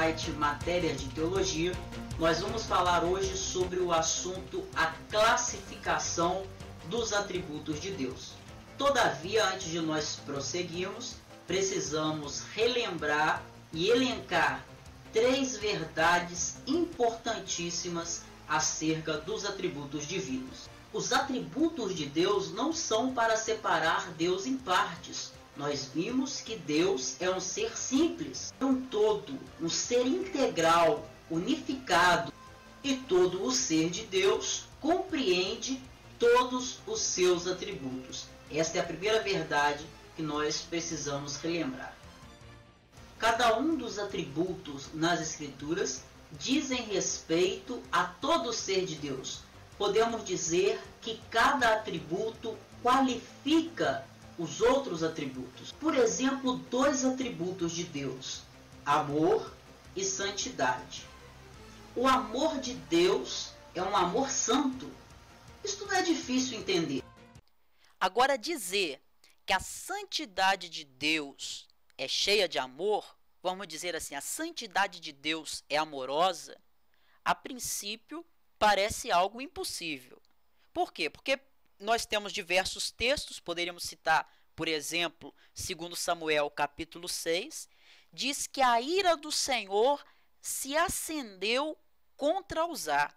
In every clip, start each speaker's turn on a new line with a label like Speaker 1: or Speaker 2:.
Speaker 1: site Matérias de Teologia, nós vamos falar hoje sobre o assunto a classificação dos atributos de Deus. Todavia, antes de nós prosseguirmos, precisamos relembrar e elencar 3 verdades importantíssimas acerca dos atributos divinos. Os atributos de Deus não são para separar Deus em partes. Nós vimos que Deus é um ser simples, um todo, um ser integral, unificado, e todo o ser de Deus compreende todos os seus atributos. Esta é a primeira verdade que nós precisamos relembrar. Cada um dos atributos nas Escrituras dizem respeito a todo o ser de Deus. Podemos dizer que cada atributo qualifica os outros atributos. Por exemplo, 2 atributos de Deus: amor e santidade. O amor de Deus é um amor santo. Isto não é difícil entender.
Speaker 2: Agora, dizer que a santidade de Deus é cheia de amor, vamos dizer assim, a santidade de Deus é amorosa, a princípio parece algo impossível. Por quê? Porque nós temos diversos textos, poderíamos citar, por exemplo, 2 Samuel capítulo 6, diz que a ira do Senhor se acendeu contra Uzá.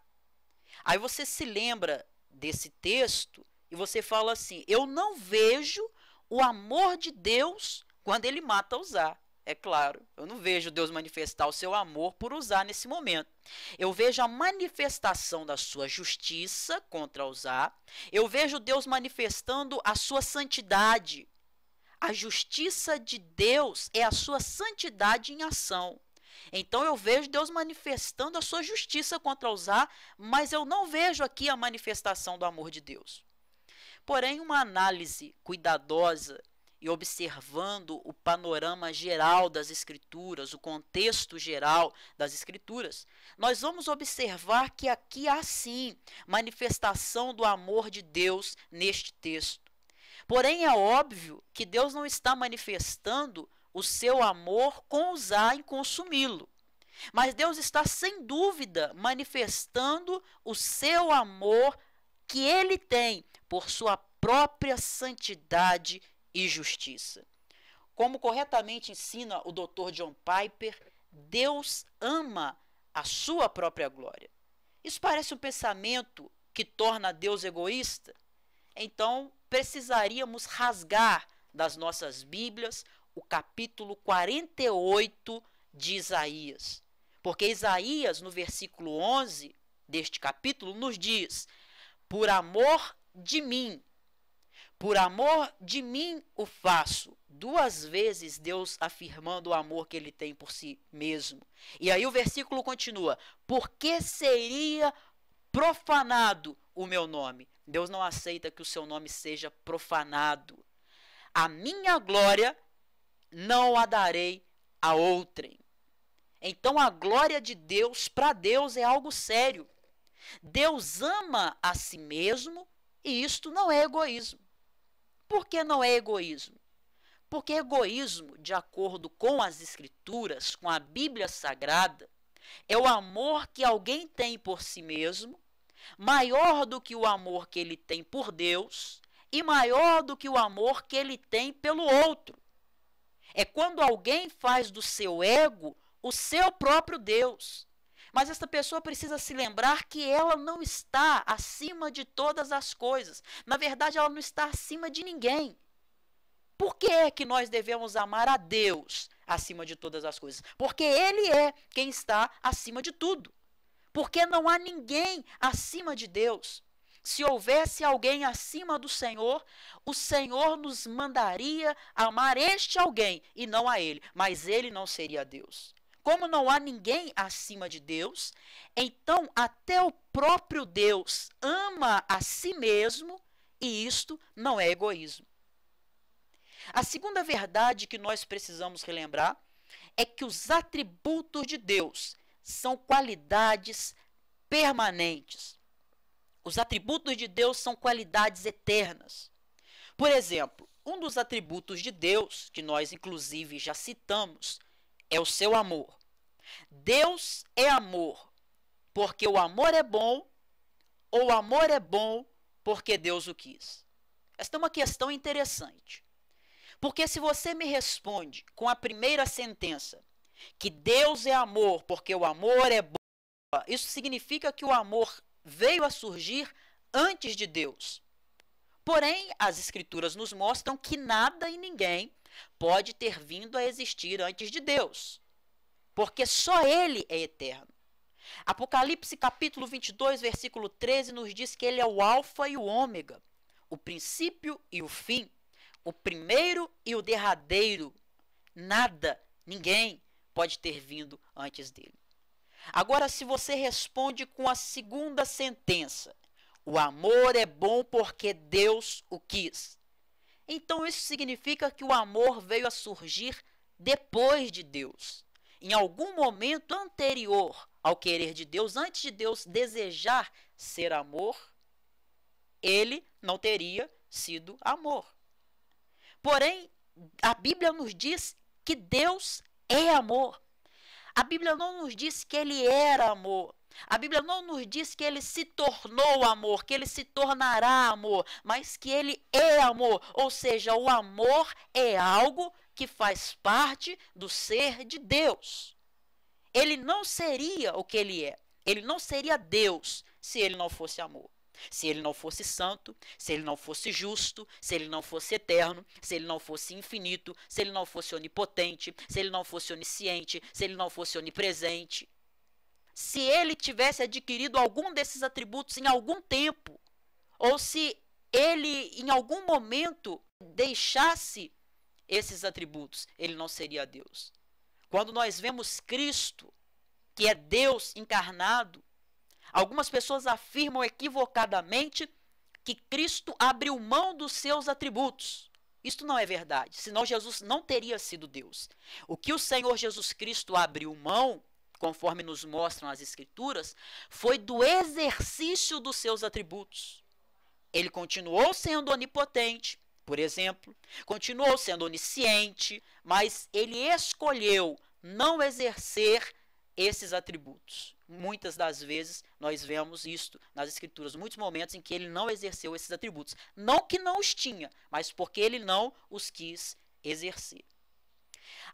Speaker 2: Aí você se lembra desse texto e você fala assim: eu não vejo o amor de Deus quando ele mata Uzá. É claro, eu não vejo Deus manifestar o seu amor por Uzá nesse momento. Eu vejo a manifestação da sua justiça contra Uzá. Eu vejo Deus manifestando a sua santidade. A justiça de Deus é a sua santidade em ação. Então eu vejo Deus manifestando a sua justiça contra Uzá, mas eu não vejo aqui a manifestação do amor de Deus. Porém, uma análise cuidadosa e observando o panorama geral das Escrituras, o contexto geral das Escrituras, nós vamos observar que aqui há sim manifestação do amor de Deus neste texto. Porém, é óbvio que Deus não está manifestando o seu amor com Uzá em consumi-lo. Mas Deus está, sem dúvida, manifestando o seu amor que ele tem por sua própria santidade e justiça. Como corretamente ensina o Dr. John Piper, Deus ama a sua própria glória. Isso parece um pensamento que torna Deus egoísta? Então, precisaríamos rasgar das nossas Bíblias o capítulo 48 de Isaías. Porque Isaías, no versículo 11 deste capítulo, nos diz: por amor de mim o faço. 2 vezes Deus afirmando o amor que ele tem por si mesmo. E aí o versículo continua: porque seria profanado o meu nome? Deus não aceita que o seu nome seja profanado. A minha glória não a darei a outrem. Então a glória de Deus, para Deus, é algo sério. Deus ama a si mesmo e isto não é egoísmo. Por que não é egoísmo? Porque egoísmo, de acordo com as Escrituras, com a Bíblia Sagrada, é o amor que alguém tem por si mesmo, maior do que o amor que ele tem por Deus e maior do que o amor que ele tem pelo outro. É quando alguém faz do seu ego o seu próprio Deus. Mas esta pessoa precisa se lembrar que ela não está acima de todas as coisas. Na verdade, ela não está acima de ninguém. Por que é que nós devemos amar a Deus acima de todas as coisas? Porque Ele é quem está acima de tudo. Porque não há ninguém acima de Deus. Se houvesse alguém acima do Senhor, o Senhor nos mandaria amar este alguém e não a Ele. Mas Ele não seria Deus. Como não há ninguém acima de Deus, então até o próprio Deus ama a si mesmo e isto não é egoísmo. A segunda verdade que nós precisamos relembrar é que os atributos de Deus são qualidades permanentes. Os atributos de Deus são qualidades eternas. Por exemplo, um dos atributos de Deus, que nós inclusive já citamos, é o seu amor. Deus é amor, porque o amor é bom, ou o amor é bom porque Deus o quis? Esta é uma questão interessante. Porque se você me responde com a primeira sentença, que Deus é amor porque o amor é bom, isso significa que o amor veio a surgir antes de Deus. Porém, as Escrituras nos mostram que nada e ninguém pode ter vindo a existir antes de Deus, porque só Ele é eterno. Apocalipse capítulo 22, versículo 13 nos diz que Ele é o alfa e o ômega, o princípio e o fim, o primeiro e o derradeiro. Nada, ninguém pode ter vindo antes dele. Agora, se você responde com a segunda sentença, o amor é bom porque Deus o quis, então isso significa que o amor veio a surgir depois de Deus, em algum momento anterior ao querer de Deus, antes de Deus desejar ser amor, ele não teria sido amor. Porém, a Bíblia nos diz que Deus é amor. A Bíblia não nos diz que ele era amor. A Bíblia não nos diz que ele se tornou amor, que ele se tornará amor, mas que ele é amor. Ou seja, o amor é algo que faz parte do ser de Deus. Ele não seria o que ele é. Ele não seria Deus se ele não fosse amor. Se ele não fosse santo, se ele não fosse justo, se ele não fosse eterno, se ele não fosse infinito, se ele não fosse onipotente, se ele não fosse onisciente, se ele não fosse onipresente. Se ele tivesse adquirido algum desses atributos em algum tempo, ou se ele em algum momento deixasse esses atributos, ele não seria Deus. Quando nós vemos Cristo, que é Deus encarnado, algumas pessoas afirmam equivocadamente que Cristo abriu mão dos seus atributos. Isto não é verdade, senão Jesus não teria sido Deus. O que o Senhor Jesus Cristo abriu mão, conforme nos mostram as Escrituras, foi do exercício dos seus atributos. Ele continuou sendo onipotente, por exemplo, continuou sendo onisciente, mas ele escolheu não exercer esses atributos. Muitas das vezes nós vemos isto nas Escrituras, muitos momentos em que ele não exerceu esses atributos. Não que não os tinha, mas porque ele não os quis exercer.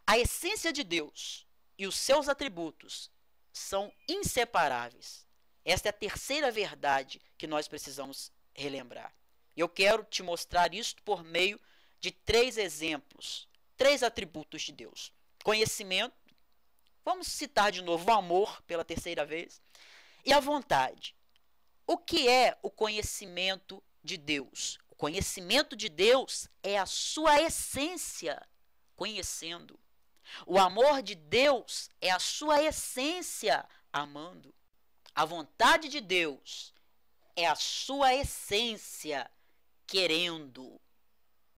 Speaker 2: A essência de Deus e os seus atributos são inseparáveis. Esta é a terceira verdade que nós precisamos relembrar. Eu quero te mostrar isto por meio de 3 exemplos, 3 atributos de Deus. Conhecimento, vamos citar de novo o amor pela terceira vez, e a vontade. O que é o conhecimento de Deus? O conhecimento de Deus é a sua essência, conhecendo. O amor de Deus é a sua essência, amando. A vontade de Deus é a sua essência, querendo.